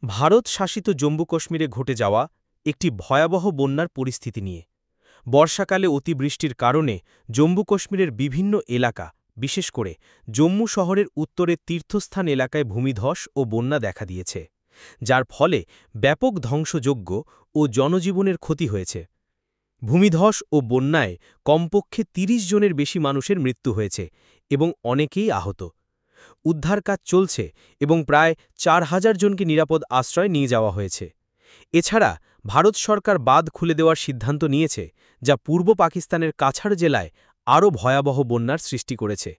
ভারত শাসিত জম্মু কাশ্মীরে ঘটে যাওয়া একটি ভয়াবহ বন্যার পরিস্থিতি নিয়ে। বর্ষাকালে অতিবৃষ্টির কারণে জম্মু কাশ্মীরের বিভিন্ন এলাকা, বিশেষ করে জম্মু শহরের উত্তরের তীর্থস্থান এলাকায় ভূমিধস ও বন্যা দেখা দিয়েছে, যার ফলে ব্যাপক ধ্বংসযজ্ঞ ও জনজীবনের ক্ষতি হয়েছে। ভূমিধস ও বন্যায় কমপক্ষে ৩০ জনের বেশি মানুষের মৃত্যু হয়েছে এবং অনেকেই আহত। উদ্ধার কাজ চলছে এবং প্রায় ৪,০০০ জনকে নিরাপদ আশ্রয় নিয়ে যাওয়া হয়েছে। এছাড়া ভারত সরকার বাঁধ খুলে দেওয়ার সিদ্ধান্ত নিয়েছে, যা পূর্ব পাকিস্তানের কাছাড় জেলায় আরও ভয়াবহ বন্যার সৃষ্টি করেছে।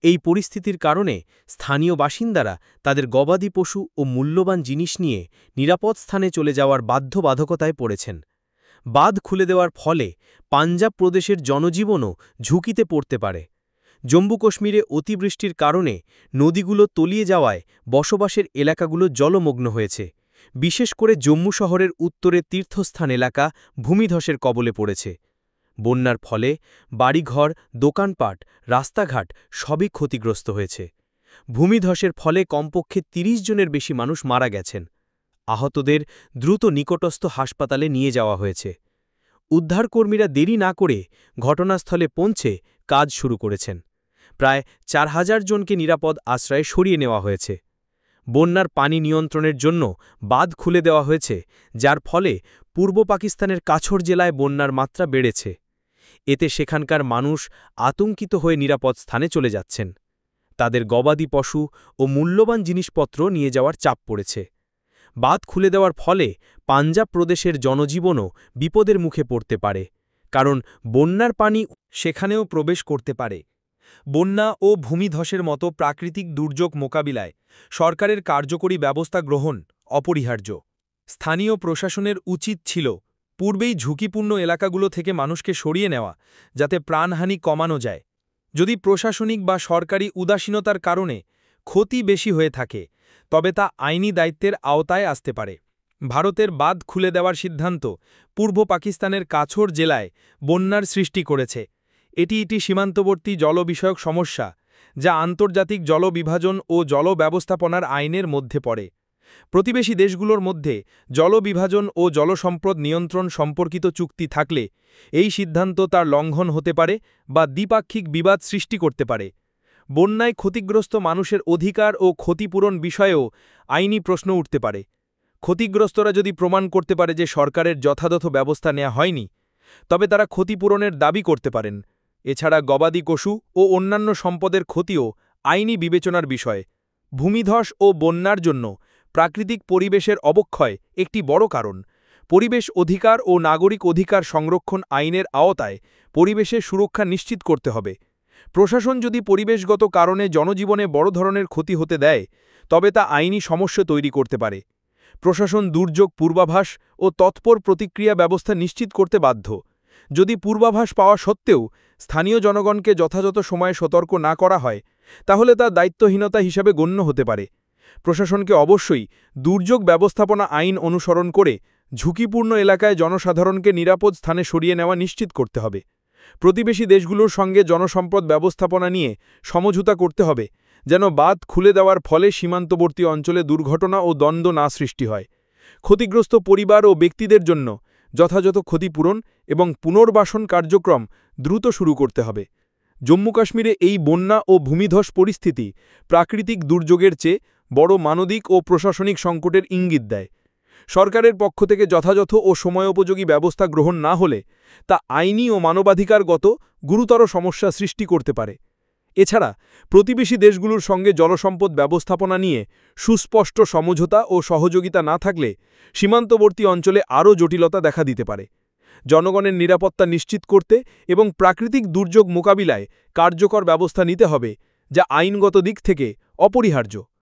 এই পরিস্থিতির কারণে স্থানীয় বাসিন্দারা তাদের গবাদি পশু ও মূল্যবান জিনিস নিয়ে নিরাপদ স্থানে চলে যাওয়ার বাধ্যবাধকতায় পড়েছেন। বাঁধ খুলে দেওয়ার ফলে পাঞ্জাব প্রদেশের জনজীবনও ঝুঁকিতে পড়তে পারে। জম্মু কাশ্মীরে অতিবৃষ্টির কারণে নদীগুলো তলিয়ে যাওয়ায় বসবাসের এলাকাগুলো জলমগ্ন হয়েছে। বিশেষ করে জম্মু শহরের উত্তরে তীর্থস্থান এলাকা ভূমিধসের কবলে পড়েছে। বন্যার ফলে বাড়িঘর, দোকানপাট, রাস্তাঘাট সবই ক্ষতিগ্রস্ত হয়েছে। ভূমিধসের ফলে কমপক্ষে ৩০ জনের বেশি মানুষ মারা গেছেন। আহতদের দ্রুত নিকটস্থ হাসপাতালে নিয়ে যাওয়া হয়েছে। উদ্ধারকর্মীরা দেরি না করে ঘটনাস্থলে পৌঁছে কাজ শুরু করেছেন। প্রায় ৪,০০০ জনকে নিরাপদ আশ্রয়ে সরিয়ে নেওয়া হয়েছে। বন্যার পানি নিয়ন্ত্রণের জন্য বাঁধ খুলে দেওয়া হয়েছে, যার ফলে পূর্ব পাকিস্তানের কাছড় জেলায় বন্যার মাত্রা বেড়েছে। এতে সেখানকার মানুষ আতঙ্কিত হয়ে নিরাপদ স্থানে চলে যাচ্ছেন। তাদের গবাদি পশু ও মূল্যবান জিনিসপত্র নিয়ে যাওয়ার চাপ পড়েছে। বাঁধ খুলে দেওয়ার ফলে পাঞ্জাব প্রদেশের জনজীবনও বিপদের মুখে পড়তে পারে, কারণ বন্যার পানি সেখানেও প্রবেশ করতে পারে। বন্যা ও ভূমিধসের মতো প্রাকৃতিক দুর্যোগ মোকাবিলায় সরকারের কার্যকরী ব্যবস্থা গ্রহণ অপরিহার্য। স্থানীয় প্রশাসনের উচিত ছিল পূর্বেই ঝুঁকিপূর্ণ এলাকাগুলো থেকে মানুষকে সরিয়ে নেওয়া, যাতে প্রাণহানি কমানো যায়। যদি প্রশাসনিক বা সরকারি উদাসীনতার কারণে ক্ষতি বেশি হয়ে থাকে, তবে তা আইনি দায়িত্বের আওতায় আসতে পারে। ভারতের বাঁধ খুলে দেওয়ার সিদ্ধান্ত পূর্ব পাকিস্তানের কাছড় জেলায় বন্যার সৃষ্টি করেছে। এটি সীমান্তবর্তী জল বিষয়ক সমস্যা, যা আন্তর্জাতিক জল বিভাজন ও জল ব্যবস্থাপনার আইনের মধ্যে পড়ে। প্রতিবেশী দেশগুলোর মধ্যে জল বিভাজন ও জলসম্পদ নিয়ন্ত্রণ সম্পর্কিত চুক্তি থাকলে এই সিদ্ধান্ত তার লঙ্ঘন হতে পারে বা দ্বিপাক্ষিক বিবাদ সৃষ্টি করতে পারে। বন্যায় ক্ষতিগ্রস্ত মানুষের অধিকার ও ক্ষতিপূরণ বিষয়েও আইনি প্রশ্ন উঠতে পারে। ক্ষতিগ্রস্তরা যদি প্রমাণ করতে পারে যে সরকারের যথাযথ ব্যবস্থা নেওয়া হয়নি, তবে তারা ক্ষতিপূরণের দাবি করতে পারেন। এছাড়া গবাদি পশু ও অন্যান্য সম্পদের ক্ষতিও আইনি বিবেচনার বিষয়। ভূমিধস ও বন্যার জন্য প্রাকৃতিক পরিবেশের অবক্ষয় একটি বড় কারণ। পরিবেশ অধিকার ও নাগরিক অধিকার সংরক্ষণ আইনের আওতায় পরিবেশের সুরক্ষা নিশ্চিত করতে হবে। প্রশাসন যদি পরিবেশগত কারণে জনজীবনে বড় ধরনের ক্ষতি হতে দেয়, তবে তা আইনি সমস্যা তৈরি করতে পারে। প্রশাসন দুর্যোগ পূর্বাভাস ও তৎপর প্রতিক্রিয়া ব্যবস্থা নিশ্চিত করতে বাধ্য। যদি পূর্বাভাস পাওয়া সত্ত্বেও স্থানীয় জনগণকে যথাযথ সময়ে সতর্ক না করা হয়, তাহলে তা দায়িত্বহীনতা হিসাবে গণ্য হতে পারে। প্রশাসনকে অবশ্যই দুর্যোগ ব্যবস্থাপনা আইন অনুসরণ করে ঝুঁকিপূর্ণ এলাকায় জনসাধারণকে নিরাপদ স্থানে সরিয়ে নেওয়া নিশ্চিত করতে হবে। প্রতিবেশী দেশগুলোর সঙ্গে জনসম্পদ ব্যবস্থাপনা নিয়ে সমঝোতা করতে হবে, যেন বাঁধ খুলে দেওয়ার ফলে সীমান্তবর্তী অঞ্চলে দুর্ঘটনা ও দ্বন্দ্ব না সৃষ্টি হয়। ক্ষতিগ্রস্ত পরিবার ও ব্যক্তিদের জন্য যথাযথ ক্ষতিপূরণ এবং পুনর্বাসন কার্যক্রম দ্রুত শুরু করতে হবে। জম্মু কাশ্মীরে এই বন্যা ও ভূমিধস পরিস্থিতি প্রাকৃতিক দুর্যোগের চেয়ে বড় মানবিক ও প্রশাসনিক সংকটের ইঙ্গিত দেয়। সরকারের পক্ষ থেকে যথাযথ ও সময়োপযোগী ব্যবস্থা গ্রহণ না হলে তা আইনি ও মানবাধিকারগত গুরুতর সমস্যা সৃষ্টি করতে পারে। এছাড়া প্রতিবেশী দেশগুলোর সঙ্গে জলসম্পদ ব্যবস্থাপনা নিয়ে সুস্পষ্ট সমঝোতা ও সহযোগিতা না থাকলে সীমান্তবর্তী অঞ্চলে আরও জটিলতা দেখা দিতে পারে। জনগণের নিরাপত্তা নিশ্চিত করতে এবং প্রাকৃতিক দুর্যোগ মোকাবিলায় কার্যকর ব্যবস্থা নিতে হবে, যা আইনগত দিক থেকে অপরিহার্য।